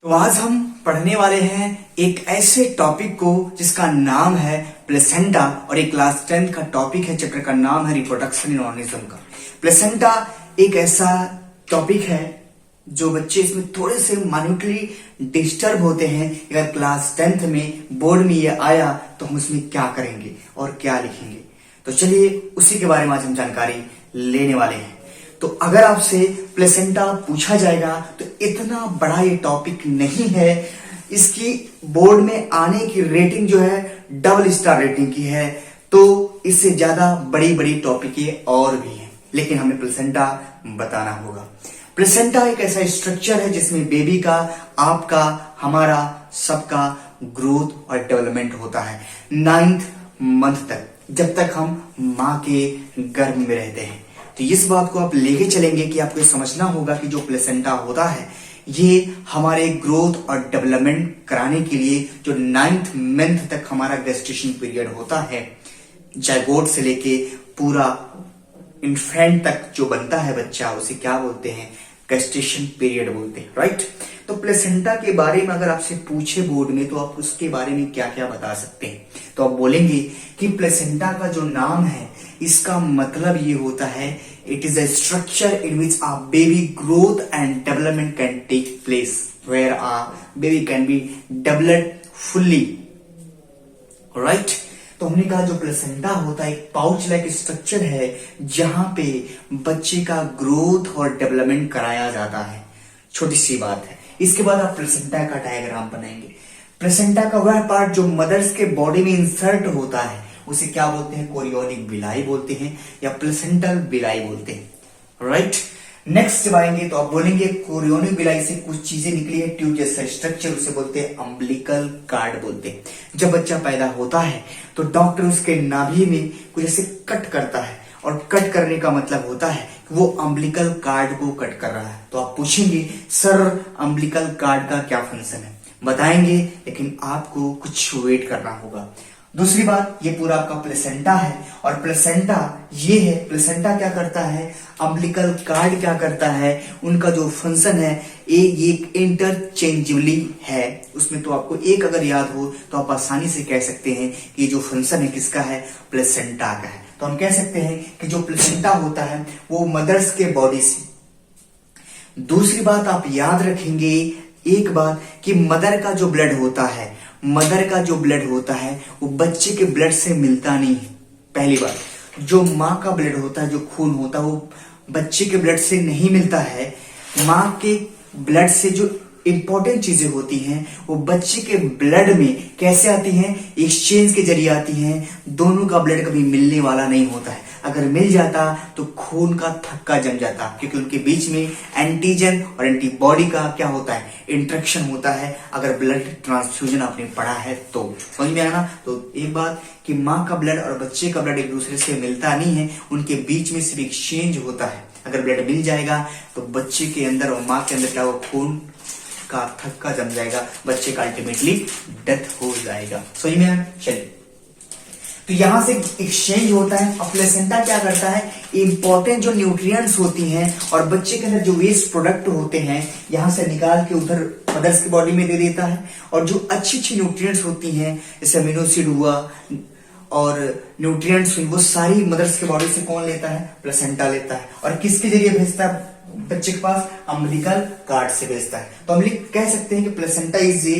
तो आज हम पढ़ने वाले हैं एक ऐसे टॉपिक को जिसका नाम है प्लेसेंटा और एक क्लास 10 का टॉपिक है। चैप्टर का नाम है रिप्रोडक्शन इन ऑर्गेनिज्म का। प्लेसेंटा एक ऐसा टॉपिक है जो बच्चे इसमें थोड़े से माइन्यूटली डिस्टर्ब होते हैं। अगर क्लास 10th में बोर्ड में ये आया तो हम उसमें क्या करेंगे और क्या लिखेंगे, तो चलिए उसी के बारे में आज हम जानकारी लेने वाले हैं। तो अगर आपसे प्लेसेंटा पूछा जाएगा तो इतना बड़ा ये टॉपिक नहीं है। इसकी बोर्ड में आने की रेटिंग जो है डबल स्टार रेटिंग की है, तो इससे ज्यादा बड़ी बड़ी टॉपिक ये और भी है, लेकिन हमें प्लेसेंटा बताना होगा। प्लेसेंटा एक ऐसा स्ट्रक्चर है जिसमें बेबी का, आपका, हमारा, सबका ग्रोथ और डेवलपमेंट होता है 9th मंथ तक, जब तक हम मां के गर्भ में रहते हैं। तो इस बात को आप लेके चलेंगे कि आपको समझना होगा कि जो प्लेसेंटा होता है ये हमारे ग्रोथ और डेवलपमेंट कराने के लिए जो 9th मंथ तक हमारा गेस्टेशन पीरियड होता है, जायगोट से लेके पूरा इन्फेंट तक जो बनता है बच्चा, उसे क्या बोलते हैं, गेस्टेशन पीरियड बोलते हैं, राइट। तो प्लेसेंटा के बारे में अगर आपसे पूछे बोर्ड में तो आप उसके बारे में क्या क्या बता सकते हैं, तो आप बोलेंगे कि प्लेसेंटा का जो नाम है इसका मतलब ये होता है it is a structure in which a baby growth and development can take place where a baby can be developed fully, right. तो हमने कहा जो प्लेसेंटा होता है एक पाउच लाइक स्ट्रक्चर है जहां पे बच्चे का ग्रोथ और डेवलपमेंट कराया जाता है। छोटी सी बात है। इसके बाद आप प्लेसेंटा का डायग्राम बनाएंगे। प्लेसेंटा का वह पार्ट जो मदर्स के बॉडी में इंसर्ट होता है उसे क्या बोलते हैं, कोरियोनिक विलाई बोलते हैं या प्लेसेंटल विलाई बोलते हैं, राइट। नेक्स्ट जब आएंगे तो आप बोलेंगे कोरियोनिक विलाई से कुछ चीजें निकली है, ट्यूब जैसा स्ट्रक्चर, उसे बोलते हैं अम्बिलिकल कार्ड बोलते हैं। जब बच्चा पैदा होता है तो डॉक्टर उसके नाभि में कुछ ऐसे कट करता है, और कट करने का मतलब होता है कि वो अम्बिलिकल कार्ड को कट कर रहा है। तो आप पूछेंगे सर अम्बिलिकल कार्ड का क्या फंक्शन है, बताएंगे, लेकिन आपको कुछ वेट करना होगा। दूसरी बात, ये पूरा आपका प्लेसेंटा है और प्लेसेंटा ये है, प्लेसेंटा क्या करता है, अम्बिलिकल कार्ड क्या करता है, उनका जो फंक्शन है ये इंटरचेंजेबली है उसमें। तो आपको एक अगर याद हो तो आप आसानी से कह सकते हैं कि ये जो फंक्शन है किसका है, प्लेसेंटा का है। तो हम कह सकते हैं कि जो प्लेसेंटा होता है वो मदर्स के बॉडी से। दूसरी बात आप याद रखेंगे एक बात कि मदर का जो ब्लड होता है, मदर का जो ब्लड होता है वो बच्चे के ब्लड से मिलता नहीं है। पहली बात, जो माँ का ब्लड होता है, जो खून होता है, वो बच्चे के ब्लड से नहीं मिलता है। माँ के ब्लड से जो इंपॉर्टेंट चीजें होती हैं वो बच्चे के ब्लड में कैसे आती हैं, एक्सचेंज के जरिए आती हैं। दोनों का ब्लड कभी मिलने वाला नहीं होता है। अगर मिल जाता तो खून का थक्का जम जाता, क्योंकि उनके बीच में एंटीजन और एंटीबॉडी का क्या होता है, इंटरेक्शन होता है। अगर ब्लड ट्रांसफ्यूजन आपने पढ़ा है तो समझ में आया ना। तो एक बात कि माँ का ब्लड और बच्चे का ब्लड एक दूसरे से मिलता नहीं है, उनके बीच में सिर्फ एक्सचेंज होता है। अगर ब्लड मिल जाएगा तो बच्चे के अंदर और माँ के अंदर क्या वो खून का थक्का जम जाएगा, बच्चे का अल्टीमेटली डेथ हो जाएगा। समझ में आया, चलिए। तो यहां से एक्सचेंज होता है। अब प्लेसेंटा क्या करता है, इंपॉर्टेंट जो न्यूट्रिएंट्स होती हैं और बच्चे के अंदर जो वेस्ट प्रोडक्ट होते हैं यहां से निकाल के उधर मदर्स की बॉडी में दे देता है। और जो अच्छी अच्छी न्यूट्रिएंट्स होती हैं जैसे अमीनो एसिड हुआ और न्यूट्रिएंट्स, वो सारी मदर्स के बॉडी से कौन लेता है, प्लेसेंटा लेता है। और किसके जरिए भेजता है बच्चे के पास, अम्बिलिकल कार्ड से भेजता है। तो हम कह सकते हैं कि placenta is a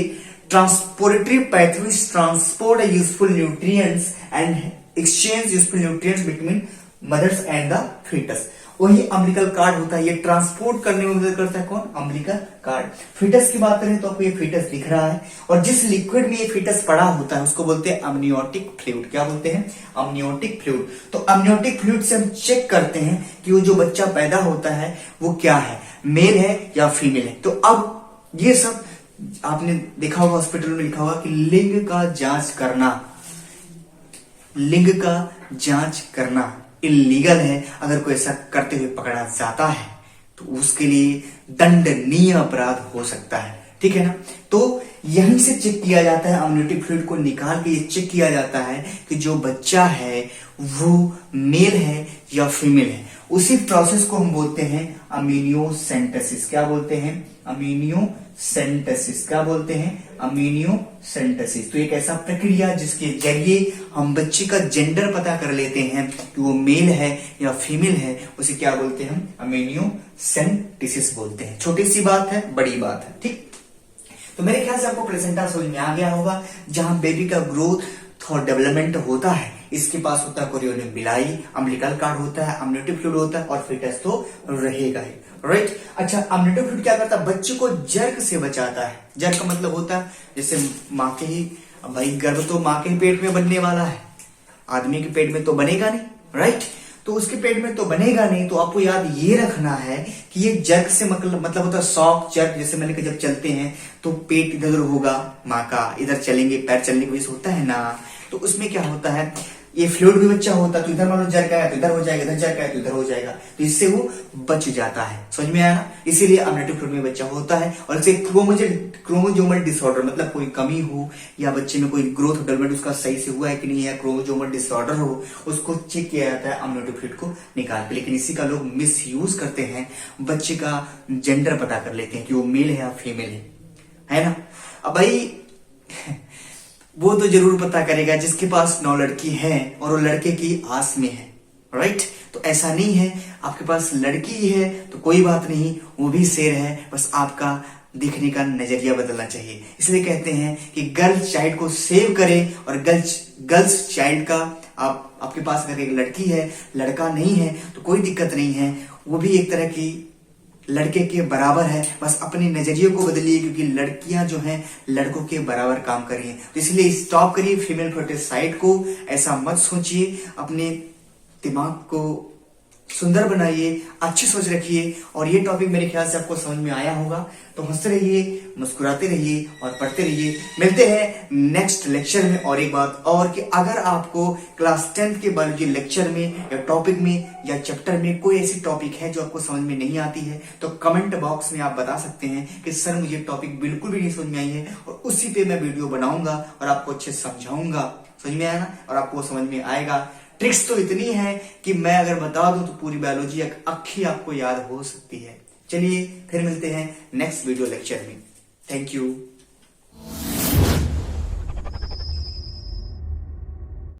transportory pathway which transport a useful nutrients and exchange useful nutrients between mothers and the fetus। वही अम्बिलिकल कार्ड होता है, ये ट्रांसपोर्ट करने में मदद करता है। कौन, अम्बिलिकल कार्ड। फीटस की बात करें तो आपको ये फीटस दिख रहा है और जिस लिक्विड में ये फीटस पड़ा होता है उसको बोलते हैं अमनियोटिक फ्लूइड। क्या बोलते हैं, अमनियोटिक फ्लूइड। तो अमनियोटिक फ्लूइड से हम चेक करते हैं कि वो जो बच्चा पैदा होता है वो क्या है, मेल है या फीमेल है। तो अब ये सब आपने देखा होगा, हॉस्पिटल में लिखा होगा कि लिंग का जांच करना, लिंग का जांच करना इलीगल है। अगर कोई ऐसा करते हुए पकड़ा जाता है तो उसके लिए दंडनीय अपराध हो सकता है, ठीक है ना। तो यहीं से चेक किया जाता है, अम्नियोटिक फ्लूइड को निकाल के ये चेक किया जाता है कि जो बच्चा है वो मेल है या फीमेल है। उसी प्रोसेस को हम बोलते हैं अमीनियोसेंटेसिस। क्या बोलते हैं, अमीनियोसेंटेसिस। सेंटेसिस। क्या बोलते हैं? अमीनियोसेंटेसिस। तो एक ऐसा प्रक्रिया जिसके जरिए हम बच्चे का जेंडर पता कर लेते हैं कि वो मेल है या फीमेल है, उसे क्या बोलते हैं? हम अमीनियोसेंटेसिस बोलते हैं। छोटी सी बात है, बड़ी बात है, ठीक। तो मेरे ख्याल से आपको प्लेसेंटा समझ में आ गया होगा, जहां बेबी का ग्रोथ और डेवलपमेंट होता है। इसके पास होता है कोरियोनिक बिलाई, अम्बिलिकल कार्ड होता है, अम्नियोटिक फ्लूइड होता है और फीटस तो रहेगा ही, राइट। अच्छा, अम्नियोटिक फ्लूइड क्या करता है? बच्चे को जर्क से बचाता है। जर्क का मतलब होता है जैसे माँ के ही, भाई गर्भ तो माँ के ही पेट में बनने वाला है, आदमी के पेट में तो बनेगा नहीं, राइट। तो उसके पेट में तो बनेगा नहीं, तो आपको याद ये रखना है कि ये जर्क से मतलब होता है शॉक जर्क। जैसे मैंने कहा, जब चलते हैं तो पेट इधर उधर होगा माँ का, इधर चलेंगे, पैर चलने की वजह से होता है ना, तो उसमें क्या होता है, ये फ्लूइड भी बच्चा होता है, तो इधर मान लो जर्क आया तो इधर हो जाएगा, इधर जर्क आया तो इधर हो जाएगा, तो इससे वो बच जाता है। समझ में आया ना? इसीलिए अम्नियोटिक फ्लूइड में बच्चा होता है। और इसे क्रोमोसोमल डिसऑर्डर, मतलब कोई कमी हो या बच्चे में कोई ग्रोथ डेवलपमेंट उसका सही से हुआ है कि नहीं है, क्रोमोसोमल डिसऑर्डर हो, उसको चेक किया जाता है अम्नियोटिक फ्लूइड को निकाल के। लेकिन इसी का लोग मिस यूज करते हैं, बच्चे का जेंडर पता कर लेते हैं कि वो मेल है या फीमेल है ना। अब भाई वो तो जरूर पता करेगा जिसके पास 9 लड़की है और वो लड़के की आस में है, राइट। तो ऐसा नहीं है, आपके पास लड़की ही है तो कोई बात नहीं, वो भी शेर है, बस आपका देखने का नजरिया बदलना चाहिए। इसलिए कहते हैं कि गर्ल चाइल्ड को सेव करें, और गर्ल्स चाइल्ड का आपके पास अगर एक लड़की है, लड़का नहीं है तो कोई दिक्कत नहीं है, वो भी एक तरह की लड़के के बराबर है, बस अपने नजरिए को बदलिए, क्योंकि लड़कियां जो हैं लड़कों के बराबर काम कर रही हैं। तो इसलिए स्टॉप करिए फीमेल फर्टिसाइड को, ऐसा मत सोचिए, अपने दिमाग को सुंदर बनाइए, अच्छी सोच रखिए। और ये टॉपिक मेरे ख्याल से आपको समझ में आया होगा, तो हंसते रहिए, मुस्कुराते रहिए और पढ़ते रहिए। मिलते हैं नेक्स्ट लेक्चर में। और एक बात और कि अगर आपको क्लास 10th के बायोलॉजी लेक्चर में या टॉपिक में या चैप्टर में कोई ऐसी टॉपिक है जो आपको समझ में नहीं आती है, तो कमेंट बॉक्स में आप बता सकते हैं कि सर मुझे टॉपिक बिल्कुल भी नहीं समझ में आई है, और उसी पे मैं वीडियो बनाऊंगा और आपको अच्छे से समझाऊंगा। समझ में आया ना? और आपको समझ में आएगा। ट्रिक्स तो इतनी है कि मैं अगर बता दूं तो पूरी बायोलॉजी अक्खी आपको याद हो सकती है। चलिए फिर मिलते हैं नेक्स्ट वीडियो लेक्चर में। Thank you.